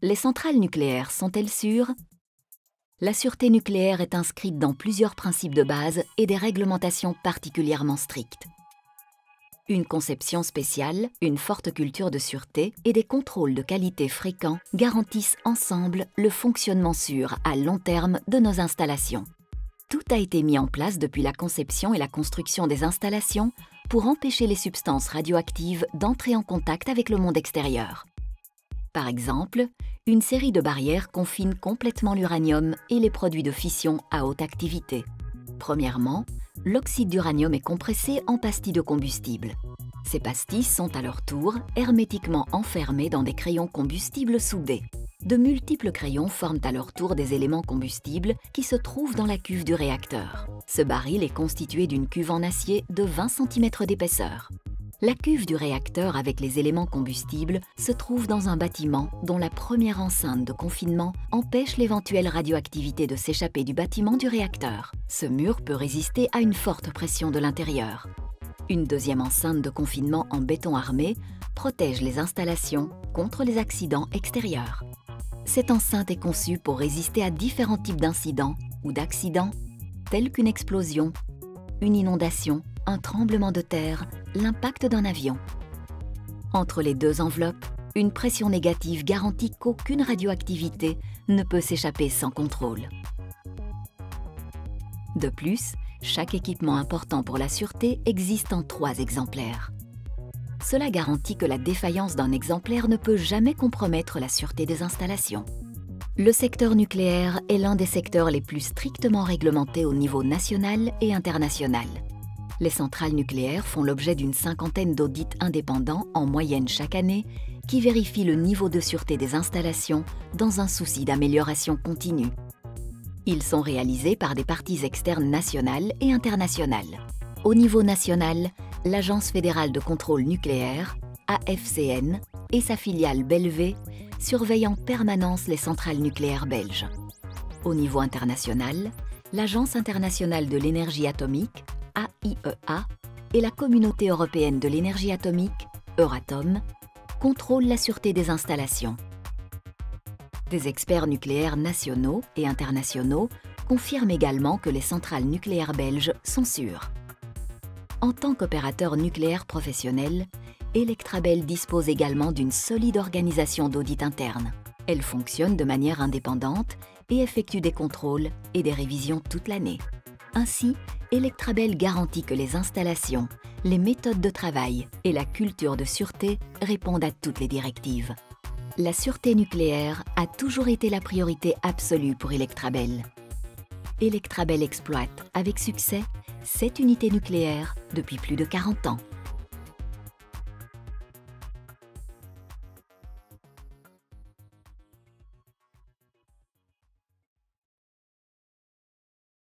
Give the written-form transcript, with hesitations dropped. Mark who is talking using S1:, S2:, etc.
S1: Les centrales nucléaires sont-elles sûres? La sûreté nucléaire est inscrite dans plusieurs principes de base et des réglementations particulièrement strictes. Une conception spéciale, une forte culture de sûreté et des contrôles de qualité fréquents garantissent ensemble le fonctionnement sûr à long terme de nos installations. Tout a été mis en place depuis la conception et la construction des installations pour empêcher les substances radioactives d'entrer en contact avec le monde extérieur. Par exemple, une série de barrières confine complètement l'uranium et les produits de fission à haute activité. Premièrement, l'oxyde d'uranium est compressé en pastilles de combustible. Ces pastilles sont à leur tour hermétiquement enfermées dans des crayons combustibles soudés. De multiples crayons forment à leur tour des éléments combustibles qui se trouvent dans la cuve du réacteur. Ce baril est constitué d'une cuve en acier de 20 cm d'épaisseur. La cuve du réacteur avec les éléments combustibles se trouve dans un bâtiment dont la première enceinte de confinement empêche l'éventuelle radioactivité de s'échapper du bâtiment du réacteur. Ce mur peut résister à une forte pression de l'intérieur. Une deuxième enceinte de confinement en béton armé protège les installations contre les accidents extérieurs. Cette enceinte est conçue pour résister à différents types d'incidents ou d'accidents, tels qu'une explosion, une inondation, un tremblement de terre, l'impact d'un avion. Entre les deux enveloppes, une pression négative garantit qu'aucune radioactivité ne peut s'échapper sans contrôle. De plus, chaque équipement important pour la sûreté existe en 3 exemplaires. Cela garantit que la défaillance d'un exemplaire ne peut jamais compromettre la sûreté des installations. Le secteur nucléaire est l'un des secteurs les plus strictement réglementés au niveau national et international. Les centrales nucléaires font l'objet d'une 50aine d'audits indépendants en moyenne chaque année qui vérifient le niveau de sûreté des installations dans un souci d'amélioration continue. Ils sont réalisés par des parties externes nationales et internationales. Au niveau national, l'Agence fédérale de contrôle nucléaire, AFCN, et sa filiale Bellevée surveillent en permanence les centrales nucléaires belges. Au niveau international, l'Agence internationale de l'énergie atomique, AIEA, et la Communauté européenne de l'énergie atomique, Euratom, contrôlent la sûreté des installations. Des experts nucléaires nationaux et internationaux confirment également que les centrales nucléaires belges sont sûres. En tant qu'opérateur nucléaire professionnel, Electrabel dispose également d'une solide organisation d'audit interne. Elle fonctionne de manière indépendante et effectue des contrôles et des révisions toute l'année. Ainsi, Electrabel garantit que les installations, les méthodes de travail et la culture de sûreté répondent à toutes les directives. La sûreté nucléaire a toujours été la priorité absolue pour Electrabel. Electrabel exploite, avec succès, 7 unités nucléaires depuis plus de 40 ans.